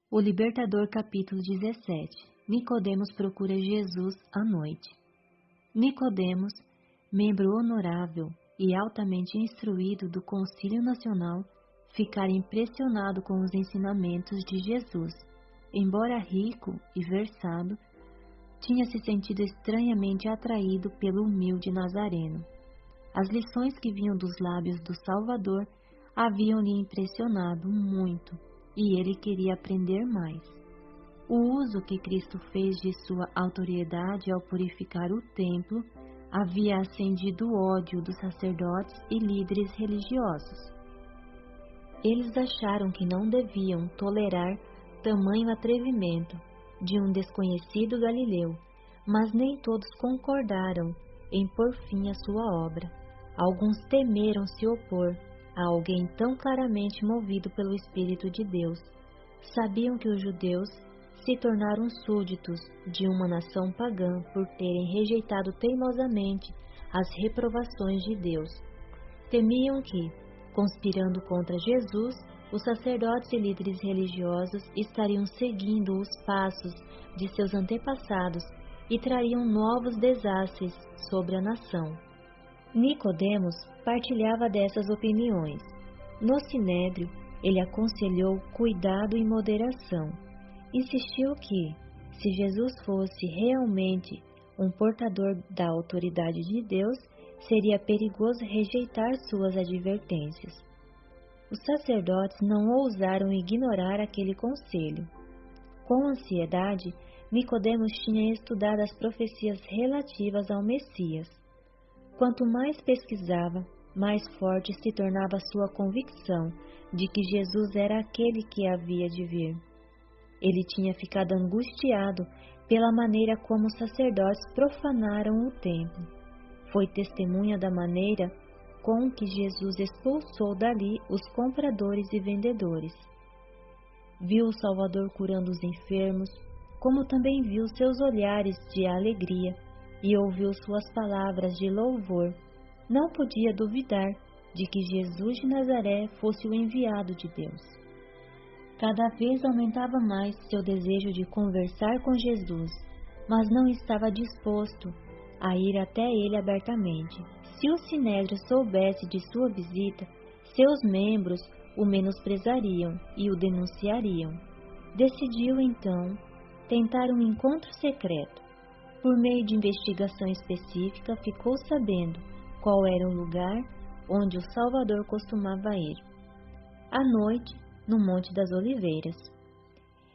O Libertador, capítulo 17. Nicodemos procura Jesus à noite. Nicodemos, membro honorável e altamente instruído do Concílio Nacional, ficara impressionado com os ensinamentos de Jesus. Embora rico e versado, tinha se sentido estranhamente atraído pelo humilde Nazareno. As lições que vinham dos lábios do Salvador haviam-lhe impressionado muito, e ele queria aprender mais. O uso que Cristo fez de sua autoridade ao purificar o templo havia acendido o ódio dos sacerdotes e líderes religiosos. Eles acharam que não deviam tolerar tamanho atrevimento de um desconhecido galileu, mas nem todos concordaram em pôr fim à sua obra. Alguns temeram se opor a alguém tão claramente movido pelo Espírito de Deus. Sabiam que os judeus se tornaram súditos de uma nação pagã por terem rejeitado teimosamente as reprovações de Deus. Temiam que, conspirando contra Jesus, os sacerdotes e líderes religiosos estariam seguindo os passos de seus antepassados e trariam novos desastres sobre a nação. Nicodemos partilhava dessas opiniões. No Sinédrio, ele aconselhou cuidado e moderação. Insistiu que, se Jesus fosse realmente um portador da autoridade de Deus, seria perigoso rejeitar suas advertências. Os sacerdotes não ousaram ignorar aquele conselho. Com ansiedade, Nicodemos tinha estudado as profecias relativas ao Messias. Quanto mais pesquisava, mais forte se tornava sua convicção de que Jesus era aquele que havia de vir. Ele tinha ficado angustiado pela maneira como os sacerdotes profanaram o templo. Foi testemunha da maneira com que Jesus expulsou dali os compradores e vendedores. Viu o Salvador curando os enfermos, como também viu seus olhares de alegria e ouviu suas palavras de louvor. Não podia duvidar de que Jesus de Nazaré fosse o enviado de Deus. Cada vez aumentava mais seu desejo de conversar com Jesus, mas não estava disposto a ir até ele abertamente. Se o Sinédrio soubesse de sua visita, seus membros o menosprezariam e o denunciariam. Decidiu, então, tentar um encontro secreto. Por meio de investigação específica, ficou sabendo qual era o lugar onde o Salvador costumava ir. À noite, no Monte das Oliveiras.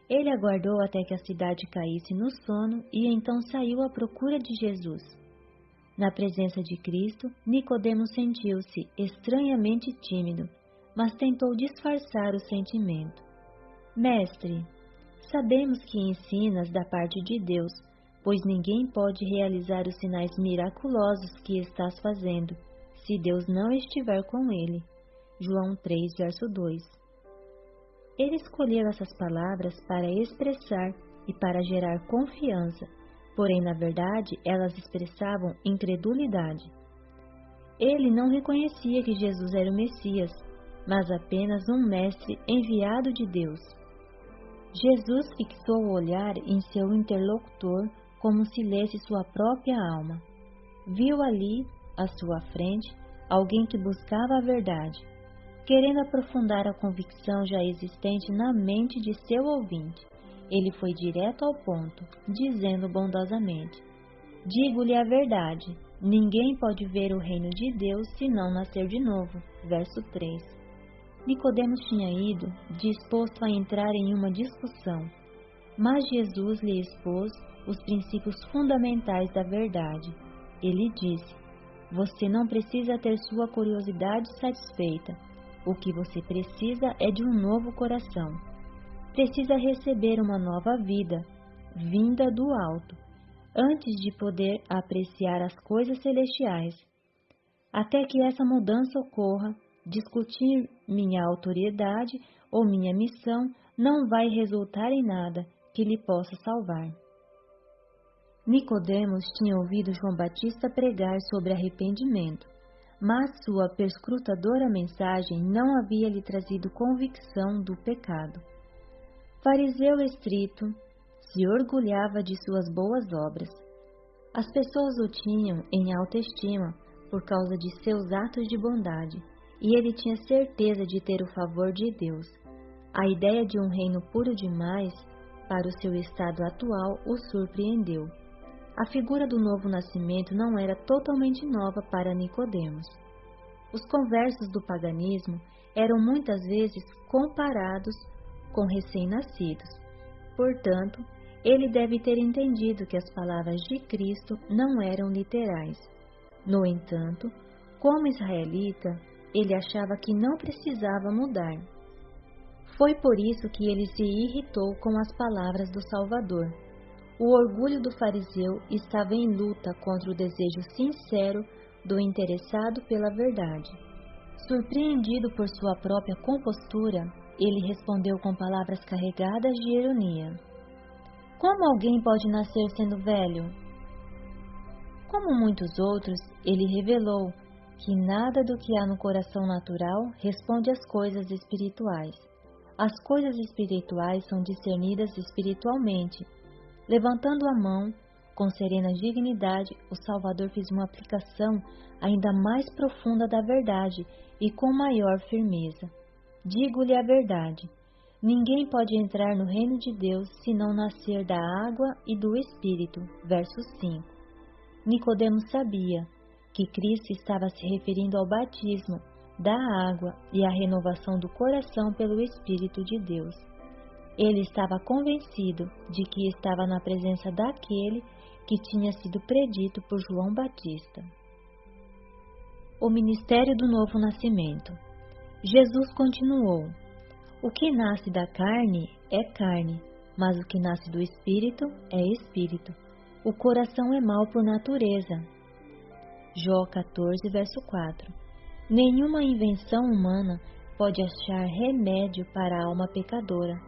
Ele aguardou até que a cidade caísse no sono e então saiu à procura de Jesus. Na presença de Cristo, Nicodemos sentiu-se estranhamente tímido, mas tentou disfarçar o sentimento. Mestre, sabemos que ensinas da parte de Deus, pois ninguém pode realizar os sinais miraculosos que estás fazendo, se Deus não estiver com ele. João 3, verso 2. Ele escolheu essas palavras para expressar e para gerar confiança, porém, na verdade, elas expressavam incredulidade. Ele não reconhecia que Jesus era o Messias, mas apenas um mestre enviado de Deus. Jesus fixou o olhar em seu interlocutor como se lesse sua própria alma. Viu ali, à sua frente, alguém que buscava a verdade, querendo aprofundar a convicção já existente na mente de seu ouvinte. Ele foi direto ao ponto, dizendo bondosamente: digo-lhe a verdade, ninguém pode ver o reino de Deus se não nascer de novo. Verso 3. Nicodemos tinha ido disposto a entrar em uma discussão, mas Jesus lhe expôs os princípios fundamentais da verdade. Ele disse: você não precisa ter sua curiosidade satisfeita. O que você precisa é de um novo coração. Precisa receber uma nova vida, vinda do alto, antes de poder apreciar as coisas celestiais. Até que essa mudança ocorra, discutir minha autoridade ou minha missão não vai resultar em nada que lhe possa salvar. Nicodemos tinha ouvido João Batista pregar sobre arrependimento, mas sua perscrutadora mensagem não havia lhe trazido convicção do pecado. Fariseu estrito, se orgulhava de suas boas obras. As pessoas o tinham em alta estima por causa de seus atos de bondade, e ele tinha certeza de ter o favor de Deus. A ideia de um reino puro demais para o seu estado atual o surpreendeu. A figura do novo nascimento não era totalmente nova para Nicodemos. Os conversos do paganismo eram muitas vezes comparados com recém-nascidos. Portanto, ele deve ter entendido que as palavras de Cristo não eram literais. No entanto, como israelita, ele achava que não precisava mudar. Foi por isso que ele se irritou com as palavras do Salvador. O orgulho do fariseu estava em luta contra o desejo sincero do interessado pela verdade. Surpreendido por sua própria compostura, ele respondeu com palavras carregadas de ironia. Como alguém pode nascer sendo velho? Como muitos outros, ele revelou que nada do que há no coração natural responde às coisas espirituais. As coisas espirituais são discernidas espiritualmente. Levantando a mão, com serena dignidade, o Salvador fez uma aplicação ainda mais profunda da verdade e com maior firmeza. Digo-lhe a verdade: ninguém pode entrar no reino de Deus se não nascer da água e do Espírito. Verso 5. Nicodemos sabia que Cristo estava se referindo ao batismo da água e à renovação do coração pelo Espírito de Deus. Ele estava convencido de que estava na presença daquele que tinha sido predito por João Batista. O ministério do novo nascimento. Jesus continuou: o que nasce da carne é carne, mas o que nasce do Espírito é Espírito. O coração é mau por natureza. Jó 14, verso 4. Nenhuma invenção humana pode achar remédio para a alma pecadora.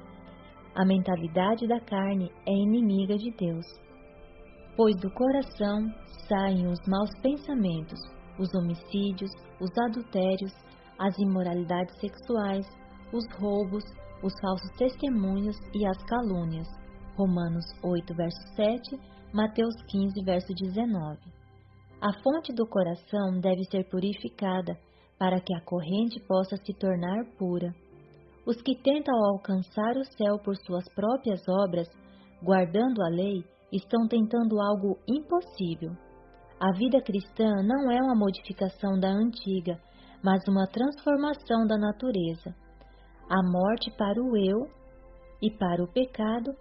A mentalidade da carne é inimiga de Deus, pois do coração saem os maus pensamentos, os homicídios, os adultérios, as imoralidades sexuais, os roubos, os falsos testemunhos e as calúnias. Romanos 8, verso 7, Mateus 15, verso 19. A fonte do coração deve ser purificada para que a corrente possa se tornar pura. Os que tentam alcançar o céu por suas próprias obras, guardando a lei, estão tentando algo impossível. A vida cristã não é uma modificação da antiga, mas uma transformação da natureza. A morte para o eu e para o pecado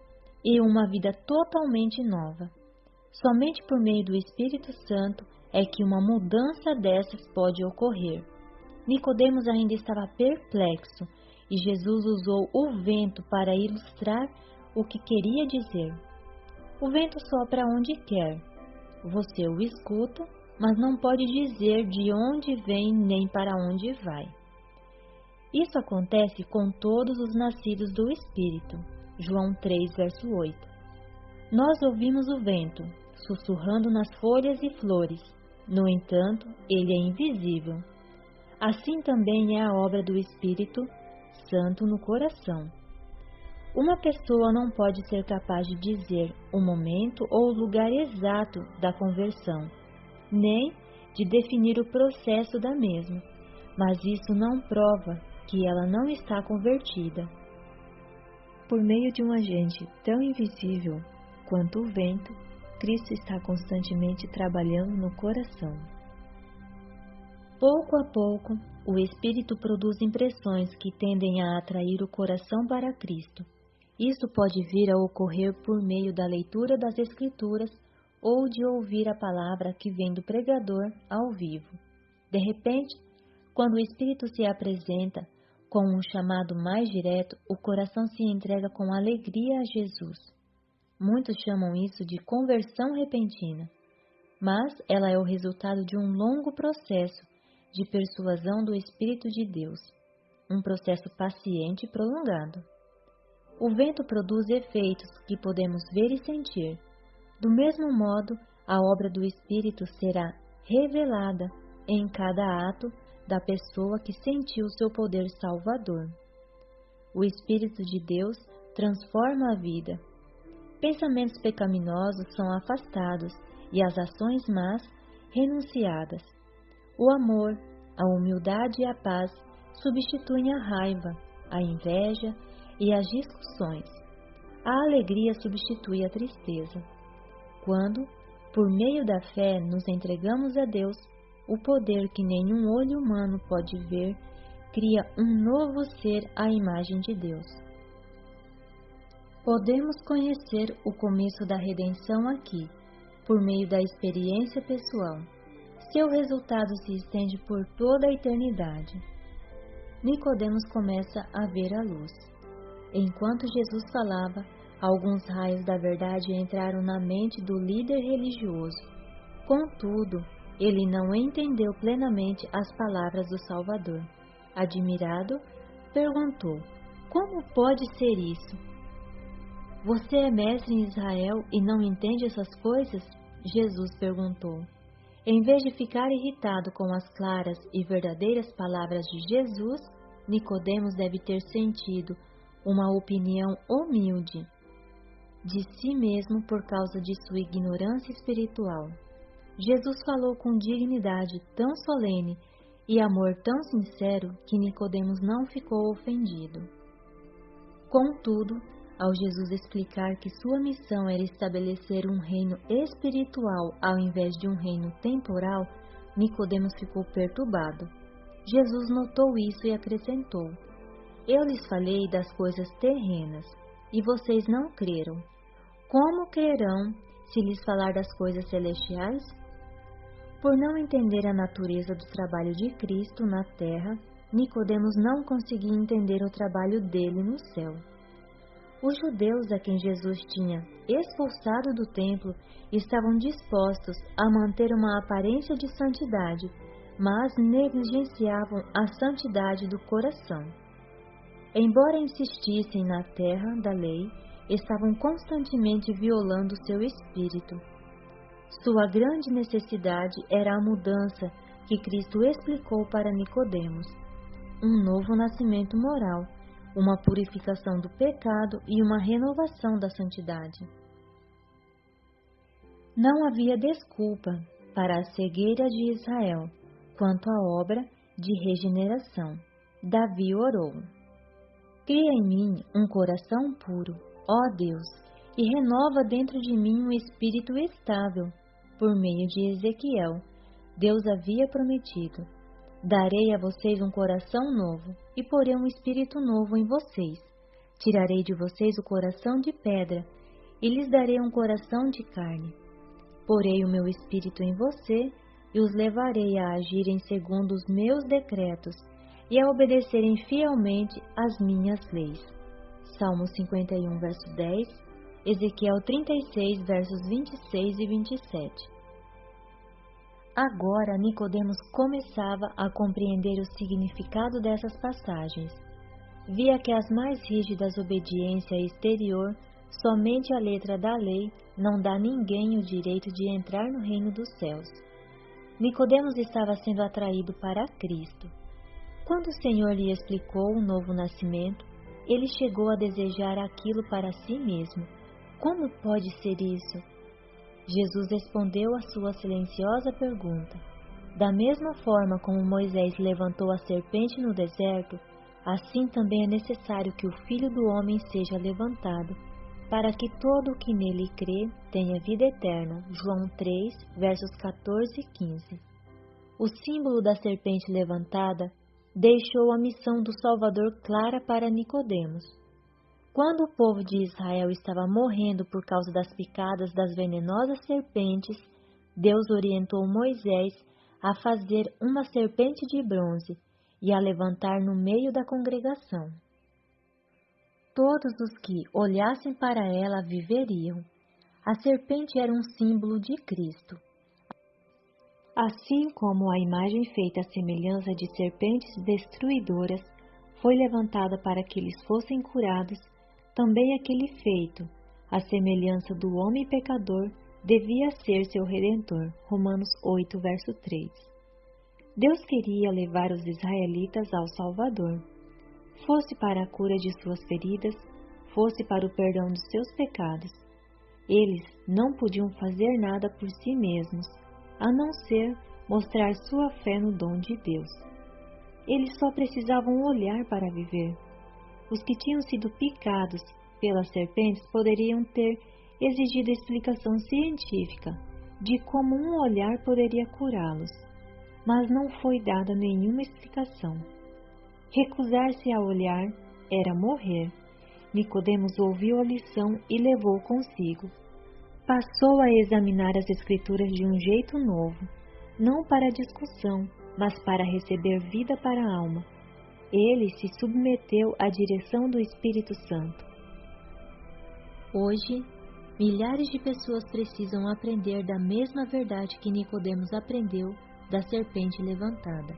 e uma vida totalmente nova. Somente por meio do Espírito Santo é que uma mudança dessas pode ocorrer. Nicodemos ainda estava perplexo e Jesus usou o vento para ilustrar o que queria dizer. O vento sopra onde quer. Você o escuta, mas não pode dizer de onde vem nem para onde vai. Isso acontece com todos os nascidos do Espírito. João 3, verso 8. Nós ouvimos o vento, sussurrando nas folhas e flores. No entanto, ele é invisível. Assim também é a obra do Espírito Santo no coração. Uma pessoa não pode ser capaz de dizer o momento ou o lugar exato da conversão, nem de definir o processo da mesma, mas isso não prova que ela não está convertida. Por meio de um agente tão invisível quanto o vento, Cristo está constantemente trabalhando no coração. Pouco a pouco, o Espírito produz impressões que tendem a atrair o coração para Cristo. Isso pode vir a ocorrer por meio da leitura das Escrituras ou de ouvir a palavra que vem do pregador ao vivo. De repente, quando o Espírito se apresenta com um chamado mais direto, o coração se entrega com alegria a Jesus. Muitos chamam isso de conversão repentina, mas ela é o resultado de um longo processo de persuasão do Espírito de Deus, um processo paciente e prolongado. O vento produz efeitos que podemos ver e sentir. Do mesmo modo, a obra do Espírito será revelada em cada ato da pessoa que sentiu seu poder salvador. O Espírito de Deus transformam a vida. Pensamentos pecaminosos são afastados e as ações más renunciadas. O amor, a humildade e a paz substituem a raiva, a inveja e as discussões. A alegria substitui a tristeza. Quando, por meio da fé, nos entregamos a Deus, o poder que nenhum olho humano pode ver cria um novo ser à imagem de Deus. Podemos conhecer o começo da redenção aqui, por meio da experiência pessoal. Seu resultado se estende por toda a eternidade. Nicodemos começa a ver a luz. Enquanto Jesus falava, alguns raios da verdade entraram na mente do líder religioso. Contudo, ele não entendeu plenamente as palavras do Salvador. Admirado, perguntou: como pode ser isso? Você é mestre em Israel e não entende essas coisas? Jesus perguntou. Em vez de ficar irritado com as claras e verdadeiras palavras de Jesus, Nicodemos deve ter sentido uma opinião humilde de si mesmo por causa de sua ignorância espiritual. Jesus falou com dignidade tão solene e amor tão sincero que Nicodemos não ficou ofendido. Contudo, ao Jesus explicar que sua missão era estabelecer um reino espiritual ao invés de um reino temporal, Nicodemos ficou perturbado. Jesus notou isso e acrescentou: eu lhes falei das coisas terrenas, e vocês não creram. Como crerão se lhes falar das coisas celestiais? Por não entender a natureza do trabalho de Cristo na terra, Nicodemos não conseguia entender o trabalho dele no céu. Os judeus a quem Jesus tinha expulsado do templo estavam dispostos a manter uma aparência de santidade, mas negligenciavam a santidade do coração. Embora insistissem na terra da lei, estavam constantemente violando seu espírito. Sua grande necessidade era a mudança que Cristo explicou para Nicodemos, um novo nascimento moral, uma purificação do pecado e uma renovação da santidade. Não havia desculpa para a cegueira de Israel quanto à obra de regeneração. Davi orou: cria em mim um coração puro, ó Deus, e renova dentro de mim um espírito estável. Por meio de Ezequiel, Deus havia prometido: darei a vocês um coração novo e porei um espírito novo em vocês. Tirarei de vocês o coração de pedra e lhes darei um coração de carne. Porei o meu espírito em você e os levarei a agirem segundo os meus decretos e a obedecerem fielmente às minhas leis. Salmo 51, verso 10, Ezequiel 36, versos 26 e 27. Agora Nicodemos começava a compreender o significado dessas passagens. Via que as mais rígidas obediência exterior, somente a letra da lei, não dá a ninguém o direito de entrar no reino dos céus. Nicodemos estava sendo atraído para Cristo. Quando o Senhor lhe explicou o novo nascimento, ele chegou a desejar aquilo para si mesmo. Como pode ser isso? Jesus respondeu à sua silenciosa pergunta. Da mesma forma como Moisés levantou a serpente no deserto, assim também é necessário que o Filho do Homem seja levantado, para que todo o que nele crê tenha vida eterna. João 3, versos 14 e 15. O símbolo da serpente levantada deixou a missão do Salvador clara para Nicodemos. Quando o povo de Israel estava morrendo por causa das picadas das venenosas serpentes, Deus orientou Moisés a fazer uma serpente de bronze e a levantar no meio da congregação. Todos os que olhassem para ela viveriam. A serpente era um símbolo de Cristo. Assim como a imagem feita à semelhança de serpentes destruidoras foi levantada para que eles fossem curados, também aquele feito, à semelhança do homem pecador, devia ser seu Redentor. Romanos 8, verso 3. Deus queria levar os israelitas ao Salvador. Fosse para a cura de suas feridas, fosse para o perdão dos seus pecados. Eles não podiam fazer nada por si mesmos, a não ser mostrar sua fé no dom de Deus. Eles só precisavam olhar para viver. Os que tinham sido picados pelas serpentes poderiam ter exigido explicação científica de como um olhar poderia curá-los, mas não foi dada nenhuma explicação. Recusar-se a olhar era morrer. Nicodemos ouviu a lição e levou consigo. Passou a examinar as Escrituras de um jeito novo, não para discussão, mas para receber vida para a alma. Ele se submeteu à direção do Espírito Santo. Hoje, milhares de pessoas precisam aprender da mesma verdade que Nicodemos aprendeu da serpente levantada.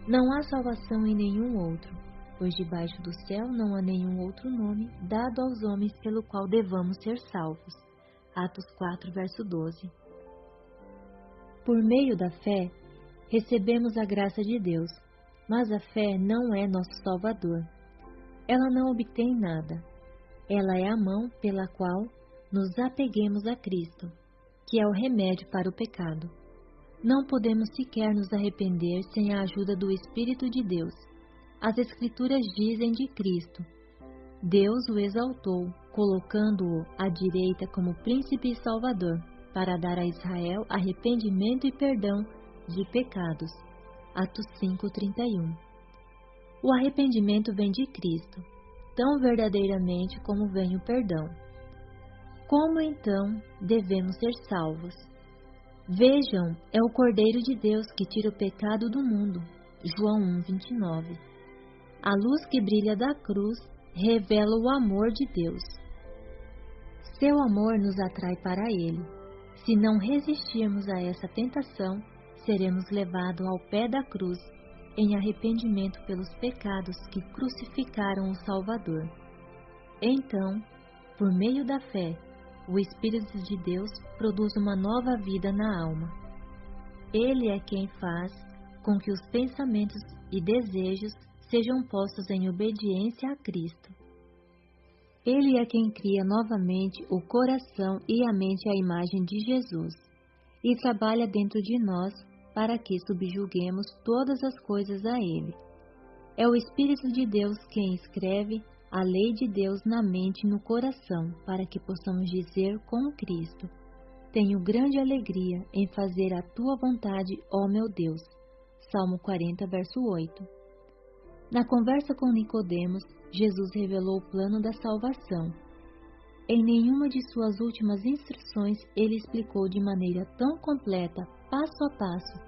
Não há salvação em nenhum outro, pois debaixo do céu não há nenhum outro nome dado aos homens pelo qual devamos ser salvos. Atos 4, verso 12. Por meio da fé, recebemos a graça de Deus, mas a fé não é nosso Salvador. Ela não obtém nada. Ela é a mão pela qual nos apeguemos a Cristo, que é o remédio para o pecado. Não podemos sequer nos arrepender sem a ajuda do Espírito de Deus. As Escrituras dizem de Cristo: Deus o exaltou, colocando-o à direita como príncipe e salvador, para dar a Israel arrependimento e perdão de pecados. Atos 5:31. O arrependimento vem de Cristo, tão verdadeiramente como vem o perdão. Como então devemos ser salvos? Vejam, é o Cordeiro de Deus que tira o pecado do mundo. João 1:29. A luz que brilha da cruz revela o amor de Deus. Seu amor nos atrai para Ele. Se não resistirmos a essa tentação, seremos levados ao pé da cruz, em arrependimento pelos pecados que crucificaram o Salvador. Então, por meio da fé, o Espírito de Deus produz uma nova vida na alma. Ele é quem faz com que os pensamentos e desejos sejam postos em obediência a Cristo. Ele é quem cria novamente o coração e a mente à imagem de Jesus, e trabalha dentro de nós para que subjuguemos todas as coisas a Ele. É o Espírito de Deus quem escreve a lei de Deus na mente e no coração, para que possamos dizer com Cristo: tenho grande alegria em fazer a Tua vontade, ó meu Deus. Salmo 40, verso 8. Na conversa com Nicodemos, Jesus revelou o plano da salvação. Em nenhuma de suas últimas instruções ele explicou de maneira tão completa, passo a passo,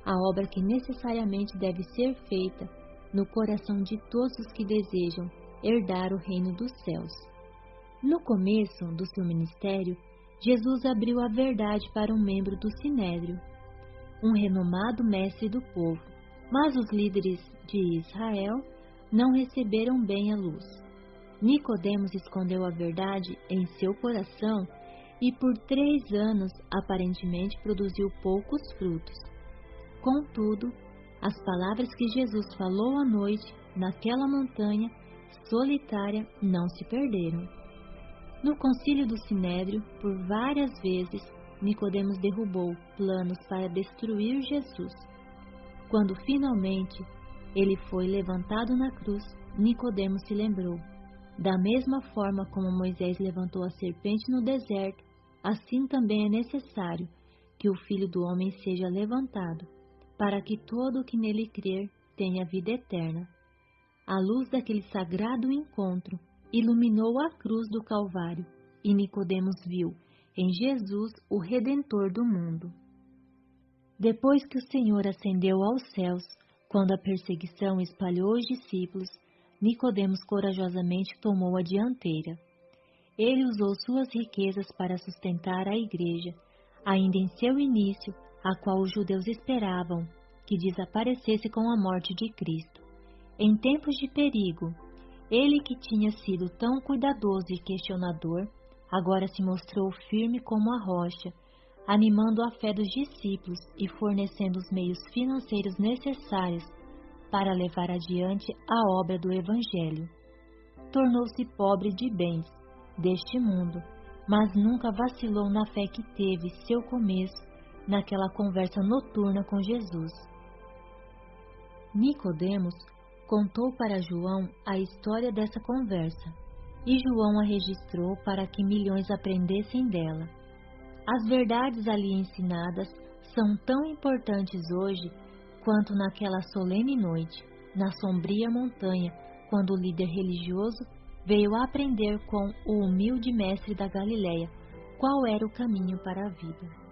a obra que necessariamente deve ser feita no coração de todos os que desejam herdar o reino dos céus. No começo do seu ministério, Jesus abriu a verdade para um membro do Sinédrio, um renomado mestre do povo, mas os líderes de Israel não receberam bem a luz. Nicodemos escondeu a verdade em seu coração e por 3 anos aparentemente produziu poucos frutos. Contudo, as palavras que Jesus falou à noite naquela montanha solitária não se perderam. No concílio do Sinédrio, por várias vezes, Nicodemos derrubou planos para destruir Jesus. Quando finalmente ele foi levantado na cruz, Nicodemos se lembrou: da mesma forma como Moisés levantou a serpente no deserto, assim também é necessário que o Filho do Homem seja levantado, para que todo o que nele crer tenha vida eterna. A luz daquele sagrado encontro iluminou a cruz do Calvário, e Nicodemos viu em Jesus o Redentor do mundo. Depois que o Senhor ascendeu aos céus, quando a perseguição espalhou os discípulos, Nicodemos corajosamente tomou a dianteira. Ele usou suas riquezas para sustentar a igreja, ainda em seu início, a qual os judeus esperavam que desaparecesse com a morte de Cristo. Em tempos de perigo, ele que tinha sido tão cuidadoso e questionador, agora se mostrou firme como a rocha, animando a fé dos discípulos e fornecendo os meios financeiros necessários para levar adiante a obra do Evangelho. tornou-se pobre de bens deste mundo, mas nunca vacilou na fé que teve seu começo naquela conversa noturna com Jesus. Nicodemos contou para João a história dessa conversa, e João a registrou para que milhões aprendessem dela. As verdades ali ensinadas são tão importantes hoje quanto naquela solene noite, na sombria montanha, quando o líder religioso veio aprender com o humilde mestre da Galileia qual era o caminho para a vida.